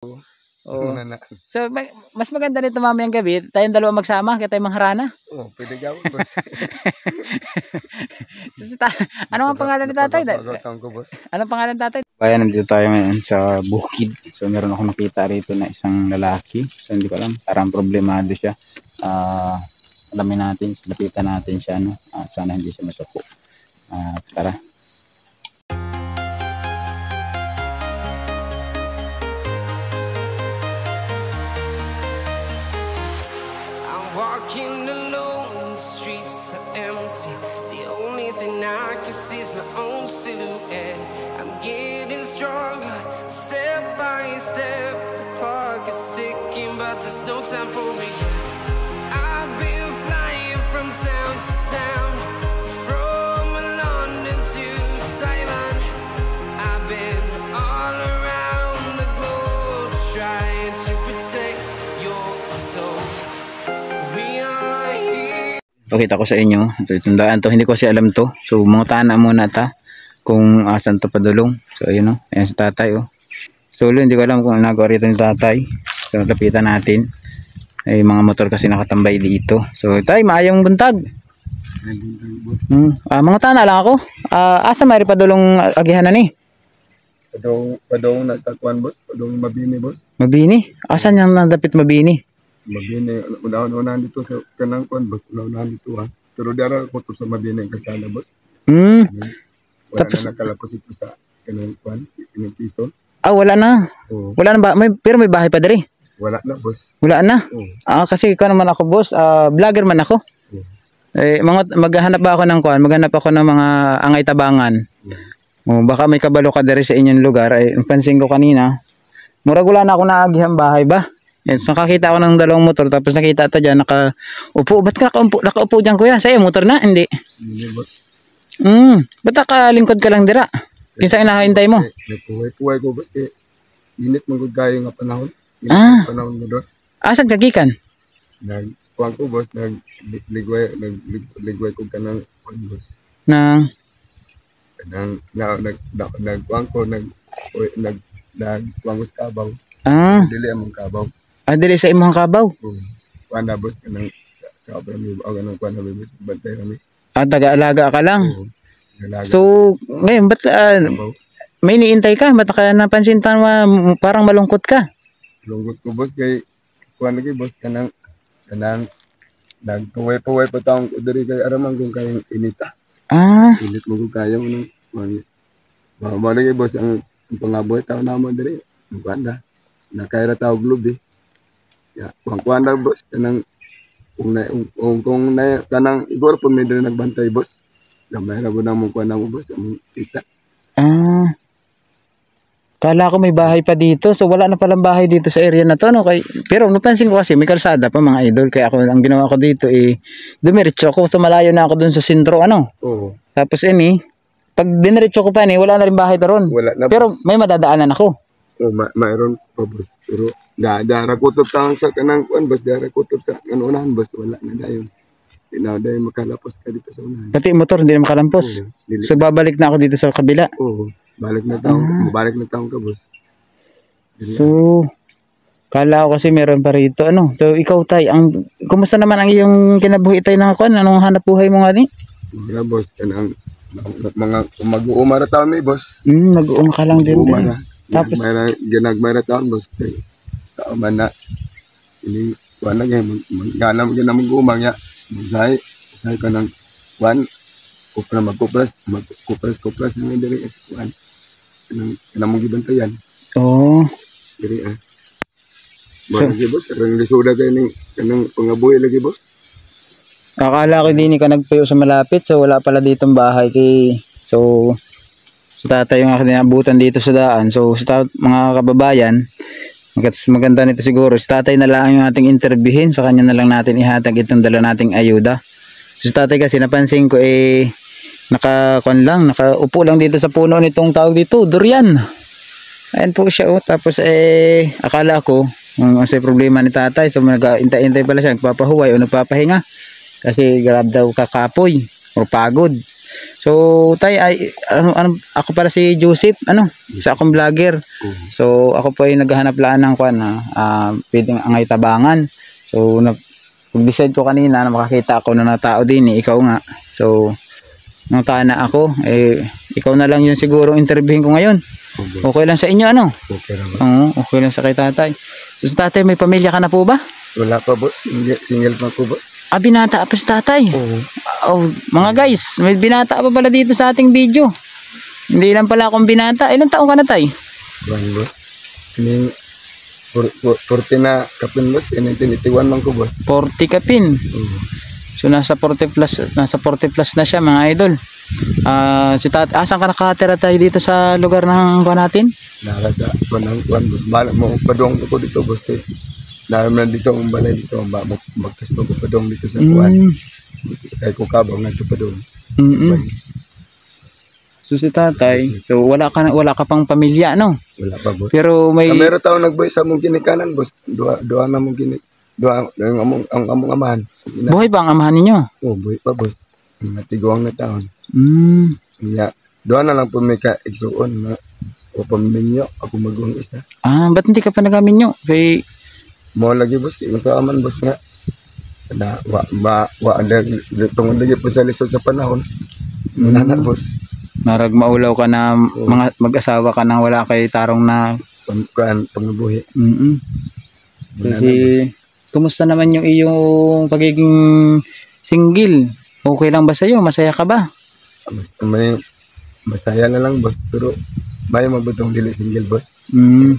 Oo. Muna na. So, mas maganda nito mamayang gabi, tayong dalawa magsama, kaya tayo mangharana. Oo, pwede gawin, boss. Ano ang pangalan ni tatay? Anong pangalan ni tatay? Bayan, nandito tayo ngayon sa bukid. So, meron ako nakita rito na isang lalaki. So, hindi ko alam, parang problemado siya. Alamin natin, lapitan natin siya, no? Sana hindi siya masuko. Tara. Walking alone, the streets are empty. The only thing I can see is my own silhouette. I'm getting stronger, step by step. The clock is ticking, but there's no time for regrets. I've been flying from town to town, from London to Taiwan. I've been all around the globe trying to protect your soul. Pakita ko sa inyo. So, itong daan to, hindi ko kasi alam to. So, mga tana muna ta kung asan to padulong. So, ayun o. Ayan si tatay o. So, hindi ko alam kung nagawa rito ni tatay. So, lapitan natin. Ay, mga motor kasi nakatambay dito. So, tay, maayong buntag. Mga tana lang ako. Asa may padulong agihan na ni? Padong na sa kuan, boss. Padong Mabini, boss. Mabini? Asan yung nadapit Mabini? Mabini, una-unahan dito sa kanang kuan, boss. Una-unahan dito, ha. Pero dara ko to sa Mabini ang kasana, boss. Wala Tapos, na nakalapos ito sa kanang kuan, kanang piso. wala na. Oo. Wala na ba? Pero may bahay pa diri. Wala na, boss. Wala na. Oo. Kasi ikaw naman ako, boss. Vlogger man ako. Maghanap ba ako ng kuan? Maghanap ako ng mga angay tabangan. Baka may kabalo ka diri sa inyong lugar. Pansin ko kanina. Murag wala na ako naagihang bahay ba? Yes, nakakita ako ng dalawang motor tapos nakita ta diyan nakaupo. Ba't ka nakaupo diyan kuya? Sa'yo motor na? Hindi. Hindi, boss. Ba't nakalingkod ka lang dira? Kinsa inahintay mo? Nagpuhay ko, boss. Init magod kayo nga panahon. Panahon mo doon. Asan ka gikan? Nagkuhan ko, boss. Nagligway ko kanang kuan, boss. Nagkuhan ko, nagkuhan ko sa kabaw. Dili among kabaw. Dili sa imong kabaw? Kuhan na, boss. Sa kabaw mo, ganang kuhan na, boss. Bantay kami. Taga-alaga ka lang? Alaga. So, ngayon, ba't may iniintay ka? Ba't ka napansin parang malungkot ka? Lungkot ko, boss. Kay kuhan lagi, boss. Kanang nagtuway-puway pa taong kudari kay aramang kung kayong inita. Init mo kung kayong malagi, boss. Ang pangaboy tao naman dari. Ang kuhan na. Nakaira tao globe, Ang kuhan na, boss. Kanang kung na kanang igor po may dali nagbantay, boss. Gamay na po na mong kuhan na mo, boss. Ang kita. Kala ko may bahay pa dito. So wala na palang bahay dito sa area na to, no? Pero napansin ko kasi may kalsada pa, mga idol. Kaya ako, ang ginawa ko dito dumiretso ako. So malayo na ako dun sa sentro, Oo. Tapos pag diniretso ko pa wala na rin bahay doon. Wala na, pero may madadaanan ako. Mayroon pa, boss. Pero dara kutob taong sa kanang kuan, boss. Dara kutob sa kanunahan, boss. Wala na dayon. Dayon makalapos ka dito sa unahan. Pati motor hindi na makalampos. So babalik na ako dito sa kabila. Oo. Balik na taong ka, boss. So kala ko kasi meron pa rito. So ikaw tay, kumusta naman ang iyong kinabuhi tay na kuan? Anong hanap buhay mo nga ni? Wala, boss. Kanang mga mag-uumara taon may, boss. Mag-uum ka lang din. Tapos ginagmay na taon, boss. Sa uman na ini kuan na ganam mag-uumang ya. Say ka ng kuan kupras ng diri kuan. Kanang mong gibantayan. Diri Lagi, boss. Ang lisuda kayo ng kanang pangabuhi lagi, boss. Akala ko din ka nagpuyo sa malapit, so wala pala ditong bahay so tatay yung aking abutan dito sa daan. So sa mga kababayan, maganda nito siguro si tatay na lang yung ating interviewin, sa kanya na lang natin ihatag itong dala nating ayuda. So si tatay kasi napansin ko nakaupo lang dito sa puno nitong tawag dito, durian. Ayan po siya tapos akala ko sa problema ni tatay, so nag-intay pala siya, nagpapahuway o nagpapahinga kasi grab daw kakapoy o pagod. So, tay, ako pala si Joseph, isa akong vlogger. So, ako po ay naghahanap laan ng kwan na pwedeng angay tabangan. So, pag-decide ko kanina na makakita ako na tao din, ikaw nga. So, nung na ako, ikaw na lang yung siguro interviewin ko ngayon. Okay lang sa inyo, Okay lang. Oo, okay lang sa kay tatay. So, sa tatay, may pamilya ka na po ba? Wala pa, boss. Single pa ko, boss. Binata pa si tatay. Oo. Oh, mga guys, may binata pa pala dito sa ating video. Hindi lang pala akong binata. Ilang taong ka na, tay? Buwan, boss. Kining 40 na kapin, boss. Kining 21 man ko, boss. 40 ka pin. Oo. So nasa 40 plus na siya, mga idol. Si tatay, saan ka nakatira tayo dito sa lugar ng kuha natin? Naka sa kuwan, boss. Balak mo, padong ko dito, boss. Naram na dito ang balay dito. Magkas mo ko padong dito sa kuwan. Kaya ko kabang nagtupadong. So si tatay, so wala ka pang pamilya, Wala pa, boss. Pero may Meron taon nagboy sa mong ginikanan, boss. Dua na mong ginik. Ang among amahan. buhay ba ang amahan ninyo? Oh, boy pa, boss. Mga tiguang na taon. Kaya, doon na lang po may ka-igsuon na o pamilyo, ako magawang isa. Ba't hindi ka pa nagaminyo? Kay Mo lagi, boss. Kaya masaaman, boss nga. Na, tungod lagi po sa lisod sa panahon. Nana, boss. marag maulaw ka na mga mag-asawa ka nang wala kay tarong na Pangabuhi. Kasi kumusta naman yung iyong pagiging single? Okay lang ba sa'yo? Masaya ka ba? Masaya na lang, boss. Pero may mabutong dili single, boss.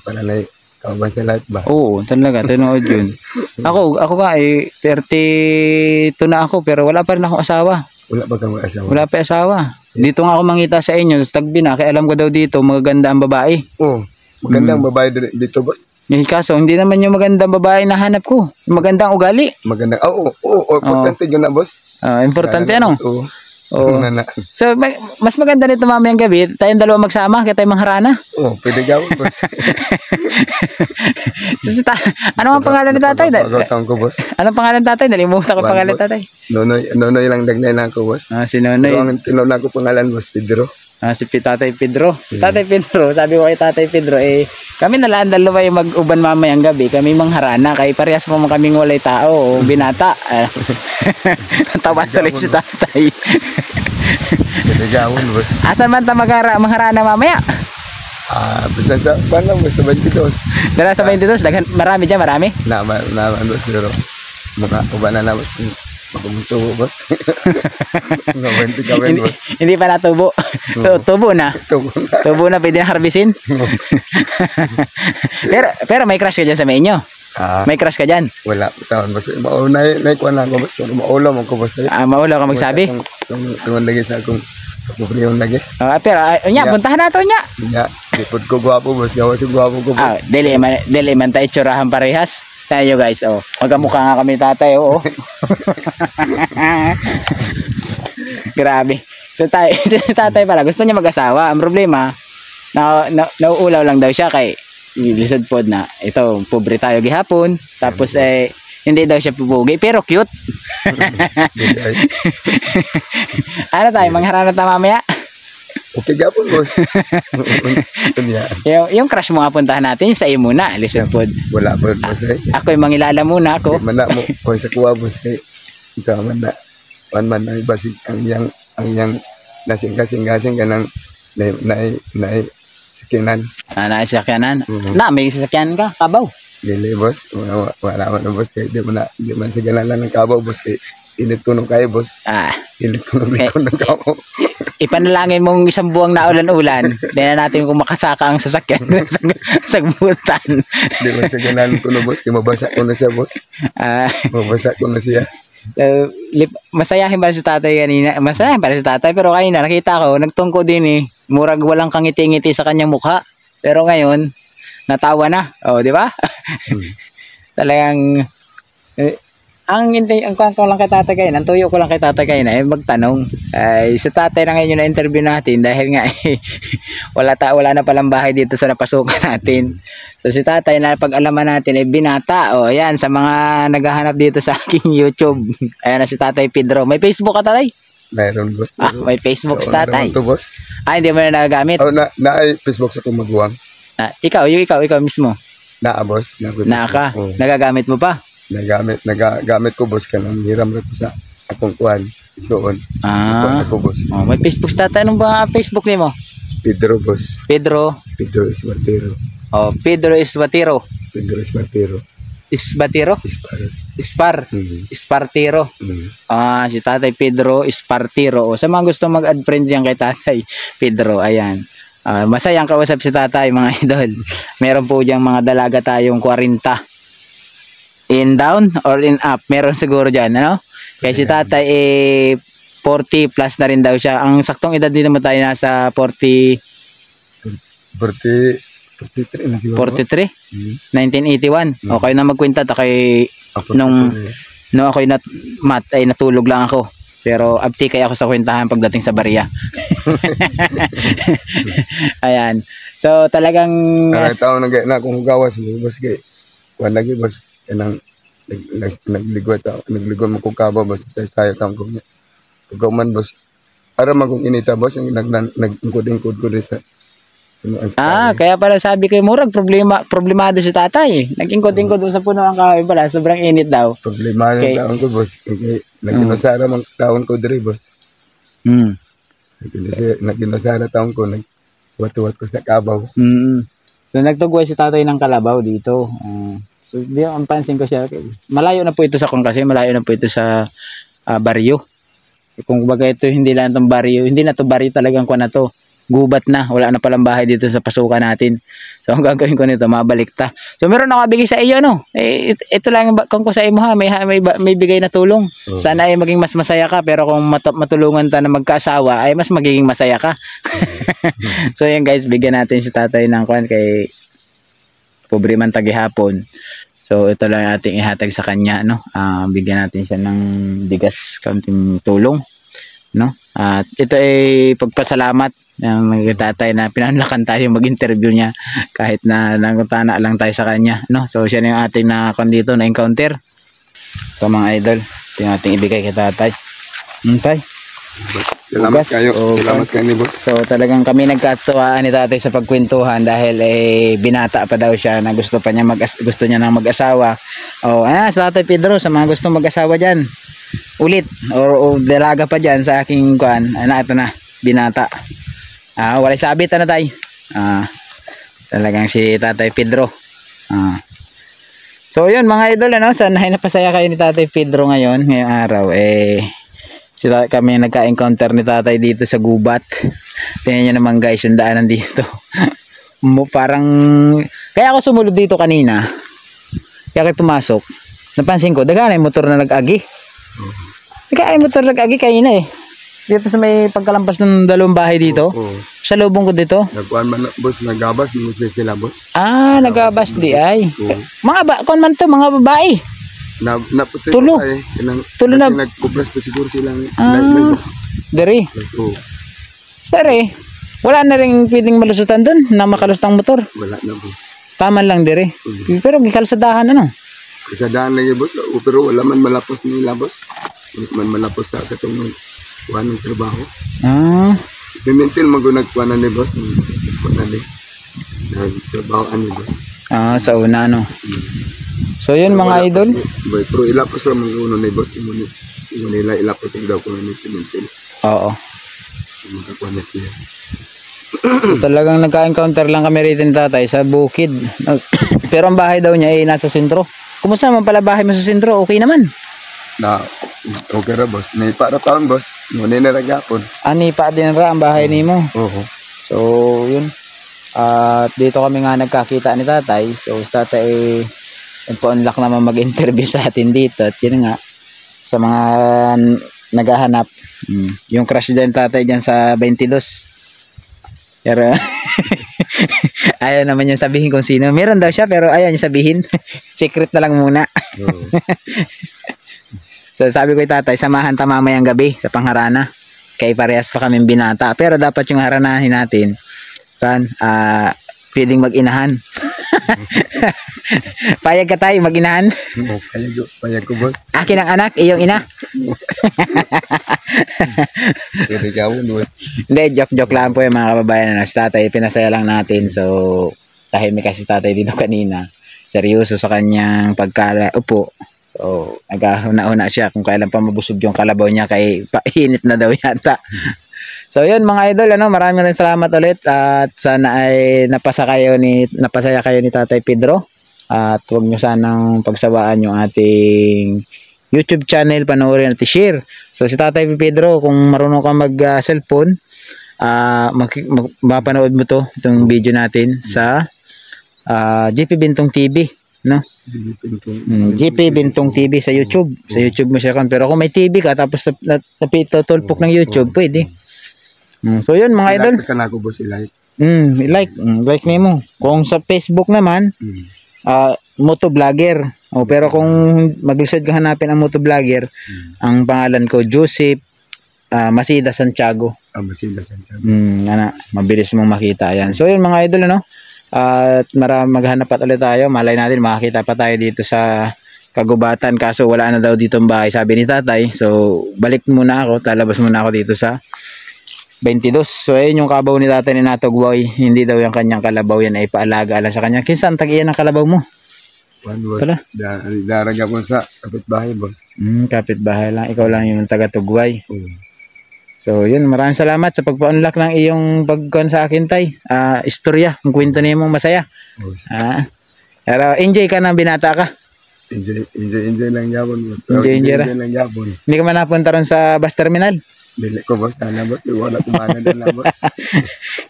Para na kawan sa life ba? Oo, talaga. Tinood yun. Ako nga 32 na ako pero wala pa rin akong asawa. Wala pa kang asawa? Wala pa asawa. Dito nga ako mangita sa inyo sa Tagbi na. Kaya alam ko daw dito magaganda ang babae. Oo. Magandang babae dito, boss. Kaso hindi naman yung magandang babae na hanap ko. Magandang ugali. Magandang, importante yun na, boss. Importante Oo. Oo. So, mas maganda nito mamayang gabi, tayong dalawa magsama, kaya tayong mangharana. Oo, pwede gawin, boss. Ano ang pangalan ni tatay? Pagkakataon ko, boss. Anong pangalan tatay? Nalimutan ko pangalan tatay. Nonoy lang dagnay na ako, boss. Si Nonoy. Pero ang tinawag ko pangalan, boss, Pedro. Si Tatay Pedro. Tatay Pedro, sabi ko kay Tatay Pedro, kami nalaan dalawa yung mag-uban mamayang gabi, kami mangharana, kay parehas mo kaming walay tao o binata. Tawa tuloy si tatay. Pwede gawin, boss. Asan man ta mangharana mamaya? Basta sa, paano, boss, sa 22. Dala sa 22, marami dyan, marami? Naman, boss, pero mga uban na, boss. Magumutubo, boss. Nabenti ka, boss. Hindi pa natubo. Tubo na. Tubo na, pwede na harbisin. pero may crush ka dyan sa inyo. May crush ka dyan. Wala, taon, boss. Maunay, naikuha na ako, boss. Maulaw mo ko, boss. Maulaw ka magsabi? Tungan lagi sa akong kapupriyon lagi. Pero, puntahan nato niya. Nya, lipod ko gwapo, boss. Gawa si gwapo ko, boss. Dili man tayo tsurahan parehas. Tayo guys, magkamukha nga kami tatay, Grabe. So tatay pala, gusto niya mag-asawa. Ang problema, nauulaw lang daw siya kay lisod pod na. Ito, pobre tayo gihapon. Tapos hindi daw siya pupugi, pero cute. Ano tayo, mangharana tayo mamaya? Okay gapon, boss. yung crush mo nga puntahan natin, yung sa iyo muna, listen pod. Wala po, boss. Ako yung mangilala muna ako. Mana mo, kung sa kuha, boss. Isa man na, man na, basig, ang yang nasing-kasing-kasing ka ng sakinan. Naisakyanan? May sasakyan ka, kabaw. Dili, boss. Wala man, boss. Di man sa ganan lang ng kabaw, boss. Init ko nung kayo, boss. Init ko nung likod ng kabaw. Ipanalangin mong isang buwang na ulan-ulan. Hindi na natin kung makasaka ang sasakyan sa butan. Di man sa ganan ko na, boss. Mabasa ko na siya, boss. Mabasa ko na siya. Masayahin ba si tatay kanina? Masayahin pa si tatay. Pero kanina nakita ko, nagtungko din murag walang kangiti-ngiti sa kanyang mukha. Pero ngayon, natawa na. Di ba? Talagang ang ko lang kay tatay kayo, ang tuyo ko lang kay tatay kayo na magtanong. Sa tatay na ngayon na interview natin dahil nga wala na palang bahay dito sa napasukan natin. So si tatay na pag-alaman natin binata. Ayan sa mga naghahanap dito sa aking YouTube. Ayan na si Tatay Pedro. May Facebook ka tatay? Mayroon boss. May Facebook si Sa una tatay. naman to, boss. Hindi mo na nagagamit. Oh, ay Facebook sa kumaguwang. Ikaw mismo. Boss. Naka, Oh, nagagamit mo pa. nagagamit ko, boss, ka lang. Hiram rin ko sa akong kuhan. Soon. Ah. Ako, boss. May Facebook si tatay. Anong ba Facebook ni mo? Pedro, boss. Pedro. Pedro Espartero. Pedro Esbatiro. Pedro Espartero. Esbatiro? Ispar. Espartiro. Si Tatay Pedro Espartiro. Sa mga gusto mag-add friend diyan kay Tatay Pedro, ayan. Masayang kausap si Tatay, mga idol. Meron po diyang mga dalaga tayong 40. In down or in up? Meron siguro diyan, ano? Kaya si Tatay 40 plus na rin daw siya. Ang saktong edad din naman tayo nasa 43 na siguro. 43? 1981. Okay na magkwenta ta kay Ako nung ako'y natulog lang ako. Pero abti kay ako sa kwentahan pagdating sa bariya. Ayan. So talagang taon na akong hugawas mo, boss, kay kuhan lagi, boss, kanang nagligo mo kong kaba, boss, sa sayo taong ko niya. Pagkauman, boss, para magong inita, boss, yung nagkuding-kud ko rin sa kaya pala sabi ko, murag problemado si tatay. Nag-ingkod-ingkod sa puno ang kahoy pala, sobrang init daw. Problema yung taon ko, boss. Naginasara mang taon ko diri, boss. Naginasara taon ko, nagwat-wat ko sa kabaw. So nagtugway si tatay ng kalabaw dito. So di ang pansin ko siya. Malayo na po ito sa kung kasi malayo na po ito sa baryo. Kung baga ito hindi lang itong baryo, hindi na to baryo talagang kuha na to. Gubat na, wala na palang bahay dito sa pasukan natin. So ang gagawin ko nito, mabalik ta. So meron ako bigay sa iyo, no? Ito lang kung ko sa imo ha, may bigay na tulong. Sana ay maging mas masaya ka, pero kung matulungan ta na magkaasawa, ay mas magiging masaya ka. So yan guys, bigyan natin si tatay ng kuan kay pobre man tagihapon. So ito lang ating ihatag sa kanya, no? Bigyan natin siya ng bigas, kaunting tulong, no? At ito ay pagpasalamat ng tatay na pinanlakan tayo mag-interview niya kahit na nangutana lang tayo sa kanya, no? So siya na yung ating na dito na encounter. So mga idol, ito yung ating ibigay kay tatay. Tay. Salamat kayo. Salamat kayo ni boss. So talagang kami nagkatuwaan ni tatay sa pagkwentuhan dahil binata pa daw siya na gusto niya nang mag-asawa. Sa tatay Pedro, sa mga gusto mag-asawa diyan. Ulit o dalaga pa diyan sa aking kuan. Ito na, binata. Walay sabit na tay. Talagang si tatay Pedro. So yun mga idol, ano, sana napasaya kayo ni tatay Pedro ngayong araw. Kami nagka-encounter ni tatay dito sa gubat. Tingnan nyo naman guys yung daanan dito. Parang kaya ako sumulod dito kanina, kaya ako pumasok, napansin ko daga na yung motor na nag-agi. Kanina dito sa may pagkalampas ng dalawang bahay dito. Sa lubong ko dito. Nagkuhan man boss, nagabas mo sila boss. Nagabas di ay. Mga mga babae. Naputi Tulo. Tulo na. Nagkupras pa siguro silang. Dari. Sari. Wala na rin pwedeng malusutan doon na makalustang motor. Wala na boss. Tama lang dari. Pero gikalsadahan ano. Kalsadahan lagi boss. Pero wala man malapos nila boss. Wala man malapos sa katong kuhan ng trabaho. Pimentil magunagkuhan na ni boss. Nagtrabaho ni boss. Sa una ano. So yun mga idol. Pero ilapos lang mga uno ni boss. Nila ilapos ang daw ko ni pimentil. Oo. Makakuha na siya. So, talagang nagka-encounter lang kami rito ni tatay sa bukid. Pero ang bahay daw niya ay nasa sentro. Kumusta naman pala bahay mo sa sentro? Okay naman. Okay ra boss. Nipa ra taon boss. Muna na ragapon. Nipa din ra ang bahay nimo. Oo. So yun. At dito kami nga nagkakita ni tatay. So sa tatay nagpa-unlock naman mag-interview sa atin dito. At yun nga, sa mga naghahanap, yung crush din tatay dyan sa 22. Pero ayaw naman yung sabihin kung sino. Meron daw siya pero ayaw niya sabihin. Secret na lang muna. So sabi ko tatay, samahan ta mamayang gabi sa pangharana. Kaya parehas pa kaming binata. Pero dapat yung haranahin natin, pwedeng mag-inahan. Payag ka tayo mag-inahan? Payag ko boss. Akin ang anak, iyong ina. mo. Pwede ka mo. Hindi, joke lang po yung mga kababayan na si tatay, pinasaya lang natin. So, tahimik kasi tatay dito kanina. Seryoso sa kanyang upo. So, nagahuna-una siya kung kailan pa mabusog yung kalabaw niya kay painit na daw yata. So, yun mga idol, maraming rin salamat ulit at sana ay napasaya kayo ni Tatay Pedro. At huwag nyo sanang pagsawaan yung ating YouTube channel, panoorin at i-share. So si Tatay Pedro, kung marunong ka mag-cellphone, mapanood mo itong video natin sa GP Bintong TV, no? GP Bintong TV sa YouTube. Sa YouTube mo siya kan. Pero kung may TV ka tapos tulpok ng YouTube, pwede. So yun mga idol. Like ka na ako boss, i-like. Like mo. Kung sa Facebook naman, motovlogger. Pero kung mag-search ka hanapin ang motovlogger, ang pangalan ko Joseph Masida Santiago. Masida Santiago. Mabilis mong makita yan. So yun mga idol, at maghanap pa ulit tayo. Malay natin makakita pa tayo dito sa Kagubatan, kaso wala na daw dito ang bahay, sabi ni tatay. So balik muna ako, talabas muna ako dito sa 22. So ayun yung kabaw ni tatay ni Natogboy. Hindi daw yung kanyang kalabaw yan ay paalaga lang sa kanya. Kinsan tagiyan ang kalabaw mo? Boss. Daraga po sa kapitbahay, boss. Kapitbahay lang. Ikaw lang yung taga-Tugway. So yun, maraming salamat sa pagpa-unlock ng iyong pagkuhan sa akin, tay. Istorya, ang kwento niya mong masaya. Pero enjoy ka na, binata ka. Enjoy lang yapon, boss. Enjoy lang yapon. Hindi ka man napunta ron sa bus terminal? Dili ko, boss. Sana, boss. Wala kumana doon na, boss.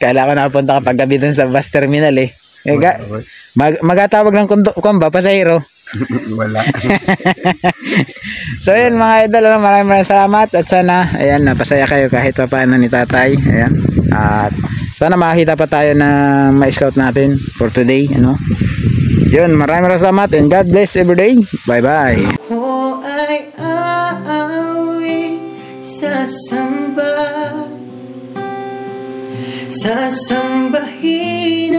Kala ko napunta ka paggabi dun sa bus terminal eh. Boss. Magatawag ng kumba, pasahero. Wala. So yun mga idol, maraming salamat at sana ayan, napasaya kayo kahit pa paano ni tatay. Ayan. At sana makakita pa tayo na ma-scout natin for today, Yun, maraming salamat and God bless every day. Bye bye. Ako ay aawi sasambahin